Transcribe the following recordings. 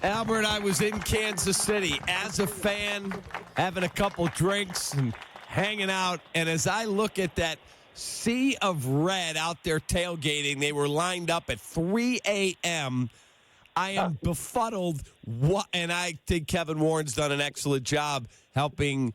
Albert, I was in Kansas City as a fan, having a couple drinks and hanging out. And as I look at that sea of red out there tailgating, they were lined up at 3 a.m. I am befuddled. And I think Kevin Warren's done an excellent job helping,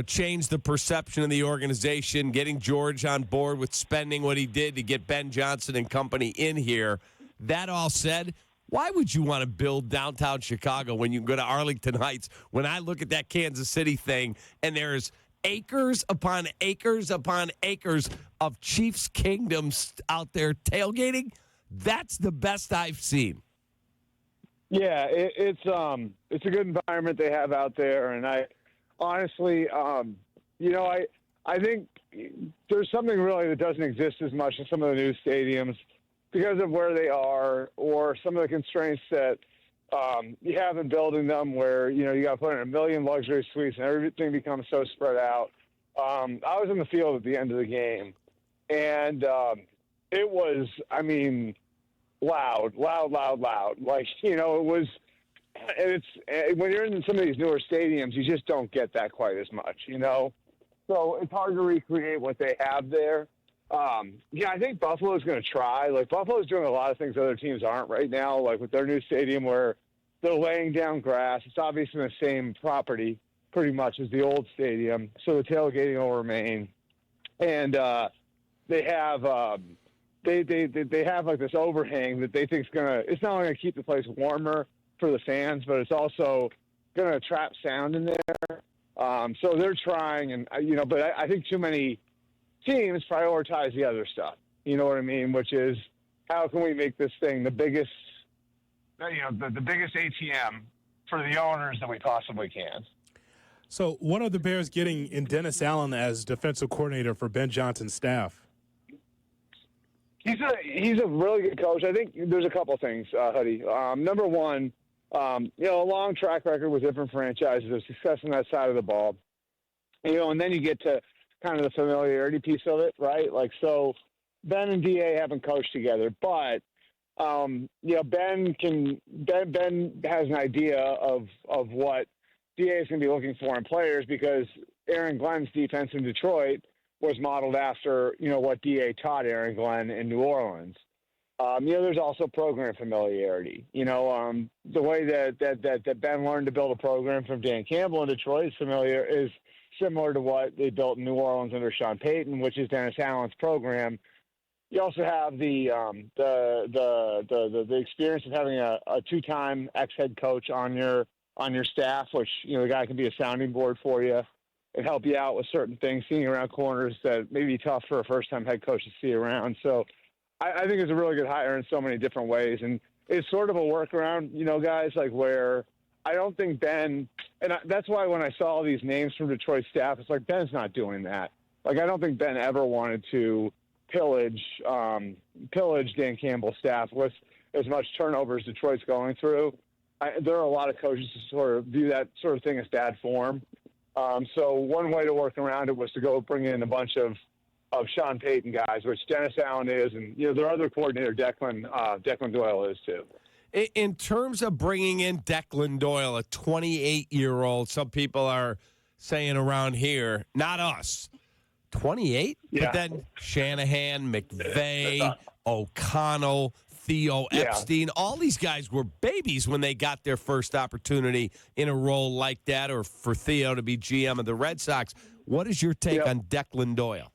change the perception of the organization, getting George on board with spending what he did to get Ben Johnson and company in here. That all said, why would you want to build downtown Chicago when you can go to Arlington Heights? When I look at that Kansas City thing and there's acres upon acres upon acres of Chiefs kingdoms out there tailgating, that's the best I've seen. Yeah, it's a good environment they have out there, and I honestly, I think there's something really that doesn't exist as much in some of the new stadiums because of where they are or some of the constraints that you have in building them where, you got to put in 1 million luxury suites and everything becomes so spread out. I was in the field at the end of the game, and it was, loud. Like, it was, when you're in some of these newer stadiums, you just don't get that quite as much, So it's hard to recreate what they have there. I think Buffalo's going to try. Like, Buffalo's doing a lot of things other teams aren't right now, like with their new stadium where they're laying down grass. It's obviously the same property pretty much as the old stadium, so the tailgating will remain. And they have they have like this overhang that they think it's not only going to keep the place warmer for the fans, but it's also going to trap sound in there. So they're trying, and but I think too many teams prioritize the other stuff. You know what I mean? Which is, how can we make this thing the biggest, the biggest ATM for the owners that we possibly can? So, what are the Bears getting in Dennis Allen as defensive coordinator for Ben Johnson's staff? He's a really good coach. I think there's a couple things, Huddy. Number one, a long track record with different franchises of success on that side of the ball. And then you get to kind of the familiarity piece of it, right? Like, so Ben and DA haven't coached together, but Ben has an idea of what DA is going to be looking for in players because Aaron Glenn's defense in Detroit was modeled after, what DA taught Aaron Glenn in New Orleans. There's also program familiarity. The way that Ben learned to build a program from Dan Campbell in Detroit is similar to what they built in New Orleans under Sean Payton, which is Dennis Allen's program. You also have the experience of having a two-time ex-head coach on your staff, which the guy can be a sounding board for you and help you out with certain things, seeing around corners that may be tough for a first-time head coach to see around. So I think it's a really good hire in so many different ways, and it's sort of a workaround, guys, like where I don't think Ben, and that's why when I saw all these names from Detroit staff, it's like Ben's not doing that. Like, I don't think Ben ever wanted to pillage Dan Campbell's staff with as much turnover as Detroit's going through. There are a lot of coaches who sort of view that sort of thing as bad form. So one way to work around it was to go bring in a bunch of Sean Payton guys, which Dennis Allen is, and their other coordinator, Declan Doyle, is too. In terms of bringing in Declan Doyle, a 28-year-old, some people are saying around here, not us, 28? Yeah. But then Shanahan, McVay, O'Connell, Theo Epstein, all these guys were babies when they got their first opportunity in a role like that, or for Theo to be GM of the Red Sox. What is your take on Declan Doyle?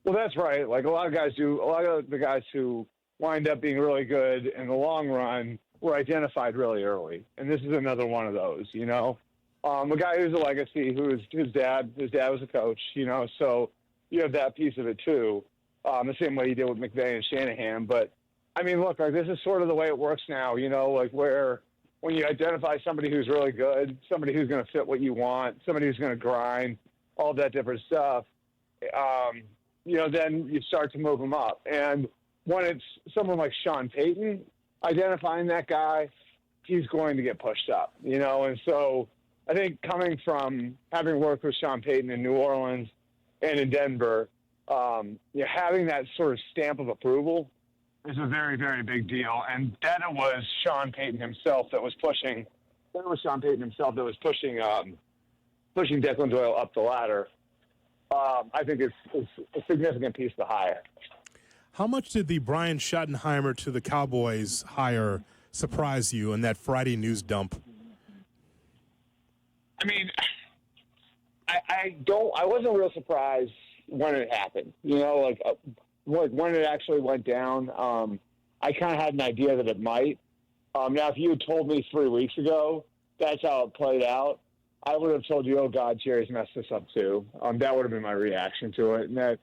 Well, that's right. Like a lot of guys do. A lot of the guys who wind up being really good in the long run were identified really early, and this is another one of those. A guy who's a legacy, his dad was a coach. So you have that piece of it too, the same way you did with McVay and Shanahan. But look, like, this is sort of the way it works now. Like where when you identify somebody who's really good, somebody who's going to fit what you want, somebody who's going to grind, all that different stuff. Then you start to move them up. And when it's someone like Sean Payton identifying that guy, he's going to get pushed up, And so I think coming from having worked with Sean Payton in New Orleans and in Denver, having that sort of stamp of approval is a very, very big deal. And then it was Sean Payton himself that was pushing. Pushing Declan Doyle up the ladder. I think it's a significant piece to hire. How much did the Brian Schottenheimer to the Cowboys hire surprise you in that Friday news dump? I mean, I wasn't real surprised when it happened. When it actually went down. I kind of had an idea that it might. Now, if you had told me 3 weeks ago that's how it played out, I would have told you, oh, God, Jerry's messed this up too. That would have been my reaction to it. And that,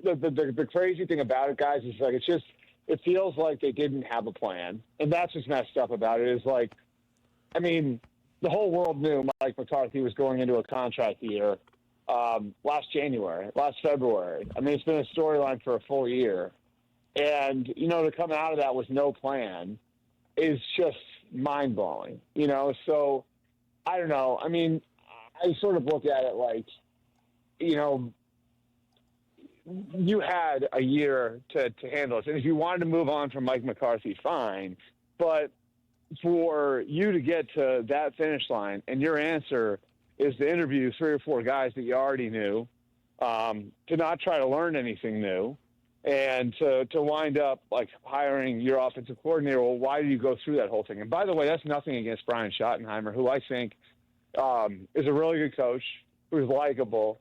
the crazy thing about it, guys, is it feels like they didn't have a plan. And that's what's messed up about it is the whole world knew Mike McCarthy was going into a contract year last February. It's been a storyline for a full year. And, to come out of that with no plan is just mind-blowing, So, I don't know. I sort of look at it like, you had a year to handle it. And if you wanted to move on from Mike McCarthy, fine. But for you to get to that finish line and your answer is to interview 3 or 4 guys that you already knew, to not try to learn anything new, and to wind up hiring your offensive coordinator. Well, why do you go through that whole thing? And by the way, that's nothing against Brian Schottenheimer, who I think is a really good coach, who's likable.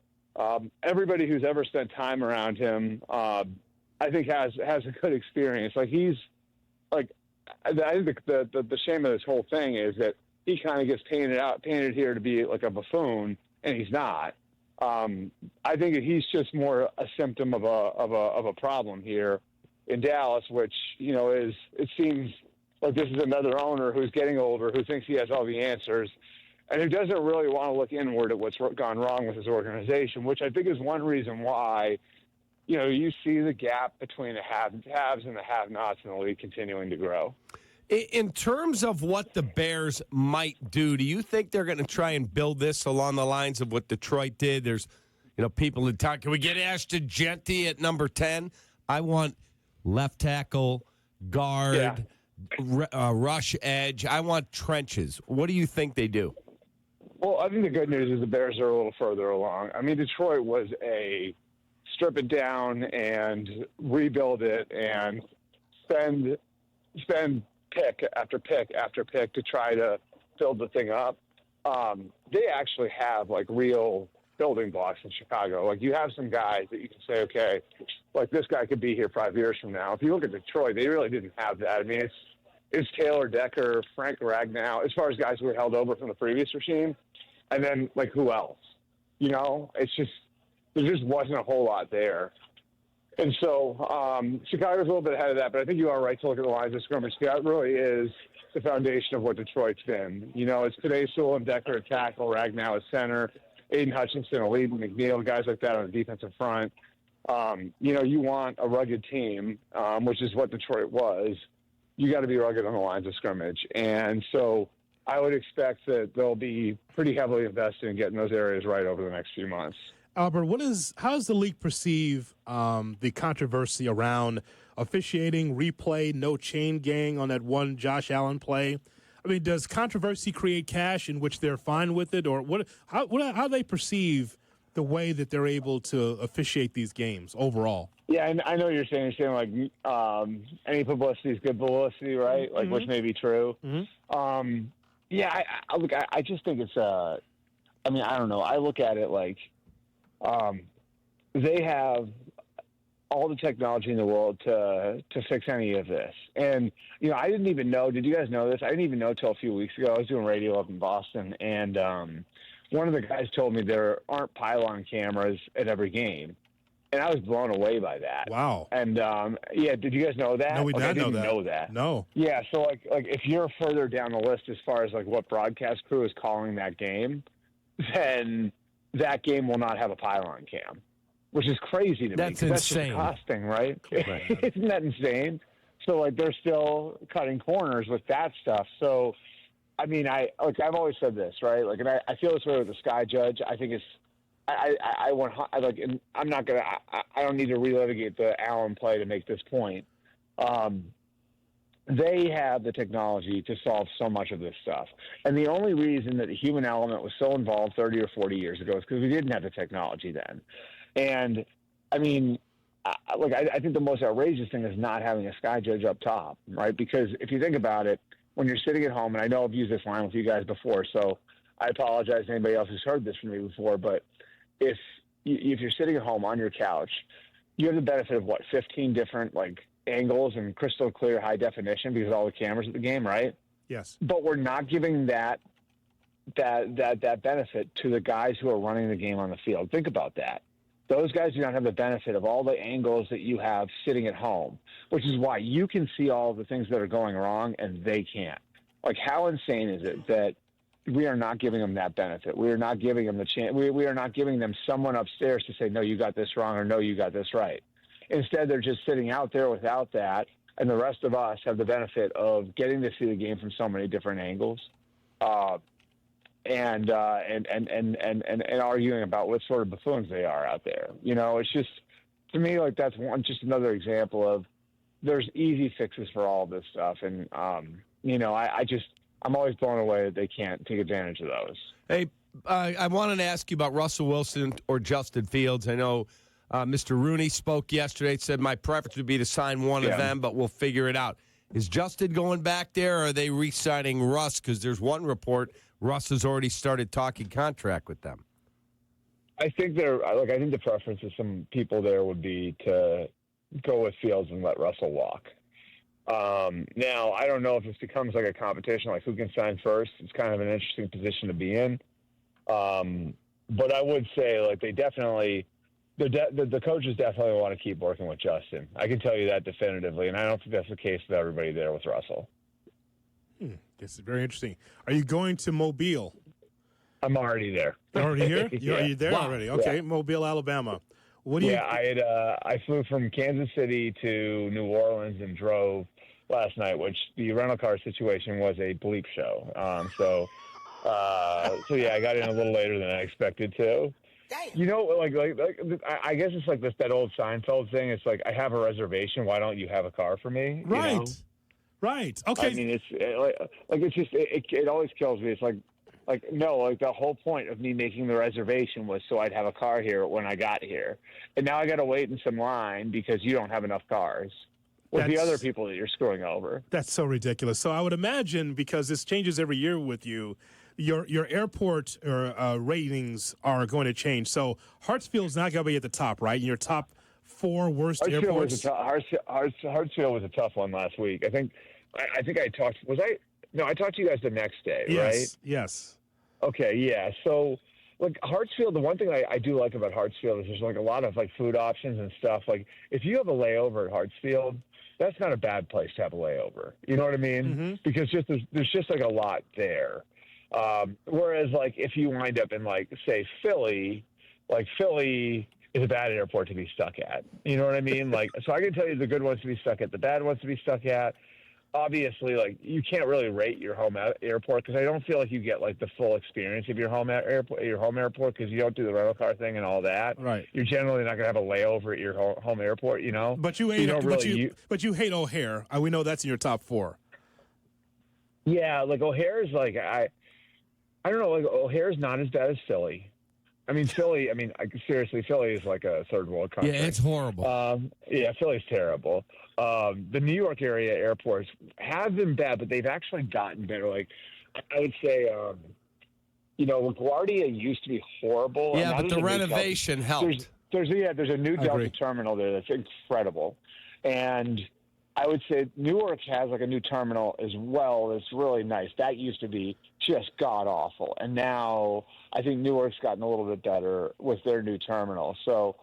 Everybody who's ever spent time around him, I think has a good experience. I think the shame of this whole thing is that he kind of gets painted here to be like a buffoon, and he's not. I think that he's just more a symptom of a problem here in Dallas, which it seems like this is another owner who's getting older, who thinks he has all the answers, and who doesn't really want to look inward at what's gone wrong with his organization, which I think is one reason why you see the gap between the haves and the have-nots in the league continuing to grow. In terms of what the Bears might do you think they're going to try and build this along the lines of what Detroit did? There's, people that talk, can we get Ashton Genty at number 10? I want left tackle, guard, rush edge. I want trenches. What do you think they do? Well, I think the good news is the Bears are a little further along. Detroit was a strip it down and rebuild it and spend pick after pick after pick to try to build the thing up. They actually have real building blocks in Chicago. You have some guys that you can say, okay, this guy could be here 5 years from now. If you look at Detroit, they really didn't have that. It's Taylor Decker, Frank Ragnow, as far as guys who were held over from the previous regime. And then who else? It's just, there just wasn't a whole lot there. And so Chicago's a little bit ahead of that, but I think you are right to look at the lines of scrimmage. That really is the foundation of what Detroit's been. It's Penei Sewell and Decker at tackle, Ragnow at center, Aiden Hutchinson, Elite, McNeil, guys like that on the defensive front. You want a rugged team, which is what Detroit was. You got to be rugged on the lines of scrimmage. And so I would expect that they'll be pretty heavily invested in getting those areas right over the next few months. Albert, how does the league perceive the controversy around officiating, replay, no chain gang on that one Josh Allen play? Does controversy create cash in which they're fine with it, or how they perceive the way that they're able to officiate these games overall? Yeah, and I know you're saying any publicity is good publicity, right? Mm-hmm. Which may be true. Mm-hmm. I just think it's I don't know. I look at it they have all the technology in the world to fix any of this. And, I didn't even know, did you guys know this? I didn't even know till a few weeks ago. I was doing radio up in Boston, and one of the guys told me there aren't pylon cameras at every game. And I was blown away by that. Wow. And, did you guys know that? No, we didn't know that. No. Yeah, so, if you're further down the list as far as, what broadcast crew is calling that game, then that game will not have a pylon cam, which is crazy to me. That's insane. That's just costing, right? Right. Isn't that insane? So, they're still cutting corners with that stuff. So, I've always said this, right? And I feel this way with the Sky Judge. I think it's I want like, and I'm not gonna. I don't need to relitigate the Allen play to make this point. They have the technology to solve so much of this stuff, and the only reason that the human element was so involved 30 or 40 years ago is because we didn't have the technology then. And I mean, I think the most outrageous thing is not having a sky judge up top, right? Because if you think about it, when you're sitting at home, and I know I've used this line with you guys before, so I apologize to anybody else who's heard this from me before, but if you're sitting at home on your couch, you have the benefit of 15 different angles and crystal clear high definition because of all the cameras at the game, right? Yes. But we're not giving that benefit to the guys who are running the game on the field. Think about that. Those guys do not have the benefit of all the angles that you have sitting at home, which is why you can see all the things that are going wrong and they can't. How insane is it that we are not giving them that benefit? We are not giving them the chance. We are not giving them someone upstairs to say, no, you got this wrong, or no, you got this right. Instead, they're just sitting out there without that, and the rest of us have the benefit of getting to see the game from so many different angles. And arguing about what sort of buffoons they are out there. It's just, to me, that's just another example of there's easy fixes for all this stuff. And, I'm always blown away that they can't take advantage of those. Hey, I wanted to ask you about Russell Wilson or Justin Fields. I know Mr. Rooney spoke yesterday, said my preference would be to sign one of them, but we'll figure it out. Is Justin going back there, or are they re-signing Russ? Because there's one report Russ has already started talking contract with them. I think I think the preference of some people there would be to go with Fields and let Russell walk. Now, I don't know if this becomes a competition, who can sign first. It's kind of an interesting position to be in. But I would say, they definitely, the coaches definitely want to keep working with Justin. I can tell you that definitively, and I don't think that's the case with everybody there with Russell. This is very interesting. Are you going to Mobile? I'm already there. Already here? Yeah. Are you there already? Okay, yeah. Mobile, Alabama. What do you? Yeah, I flew from Kansas City to New Orleans and drove last night, which the rental car situation was a bleep show. So yeah, I got in a little later than I expected to. Damn. I guess it's that old Seinfeld thing. It's I have a reservation. Why don't you have a car for me? Right. Right. Okay. I mean, it always kills me. It's no, the whole point of me making the reservation was so I'd have a car here when I got here. And now I got to wait in some line because you don't have enough cars with the other people that you're screwing over. That's so ridiculous. So I would imagine, because this changes every year with you, your airport ratings are going to change. So Hartsfield's not going to be at the top, right? In your top 4 worst airports. Hartsfield was a tough one last week. I think I talked. I talked to you guys the next day, right? Yes. Okay, yeah. So, Hartsfield, the one thing I do like about Hartsfield is there's a lot of food options and stuff. If you have a layover at Hartsfield, that's not a bad place to have a layover. You know what I mean? Mm-hmm. Because there's just a lot there. Whereas if you wind up in say Philly, Philly is a bad airport to be stuck at. You know what I mean? So I can tell you the good ones to be stuck at, the bad ones to be stuck at. Obviously, you can't really rate your home airport because I don't feel like you get the full experience of your home airport because you don't do the rental car thing and all that. Right. You're generally not going to have a layover at your home airport, But you hate O'Hare. We know that's in your top 4. Yeah, O'Hare's I don't know. O'Hare's not as bad as Philly. I mean, Philly. Seriously, Philly is a third world country. Yeah, it's horrible. Philly's terrible. The New York area airports have been bad, but they've actually gotten better. I would say, LaGuardia used to be horrible. Yeah, but the renovation helped. There's a new Delta terminal there that's incredible, and I would say Newark has a new terminal as well. It's really nice. That used to be just god awful, and now I think Newark's gotten a little bit better with their new terminal. So,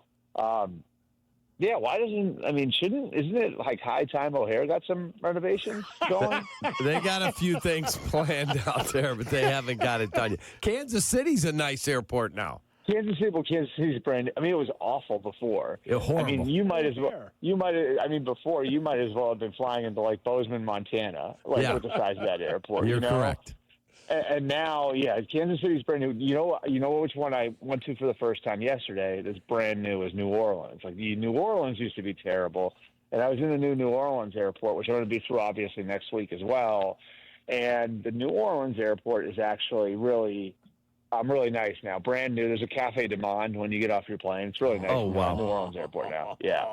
yeah, isn't it high time O'Hare got some renovations going? They got a few things planned out there, but they haven't got it done yet. Kansas City's a nice airport now. Kansas City's brand. It was awful before. Horrible. You might as well. Before you might as well have been flying into Bozeman, Montana, with the size of that airport. You're correct. And now, yeah, Kansas City's brand new. You know which one I went to for the first time yesterday? That's brand new is New Orleans. Like the New Orleans used to be terrible, and I was in the New Orleans airport, which I'm going to be through obviously next week as well. And the New Orleans airport is actually really nice now, brand new. There's a Cafe du Monde when you get off your plane. It's really nice. Oh, wow. New Orleans airport now. Yeah.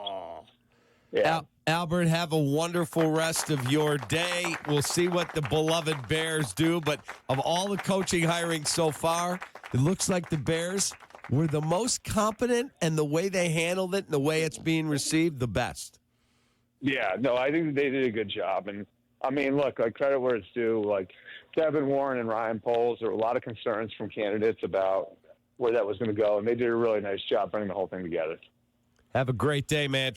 Yeah. Albert, have a wonderful rest of your day. We'll see what the beloved Bears do. But of all the coaching hiring so far, it looks like the Bears were the most competent, and the way they handled it and the way it's being received, the best. Yeah, no, I think they did a good job. And, I mean, look, like credit where it's due. Like Devin Warren and Ryan Poles, there were a lot of concerns from candidates about where that was going to go, and they did a really nice job bringing the whole thing together. Have a great day, man.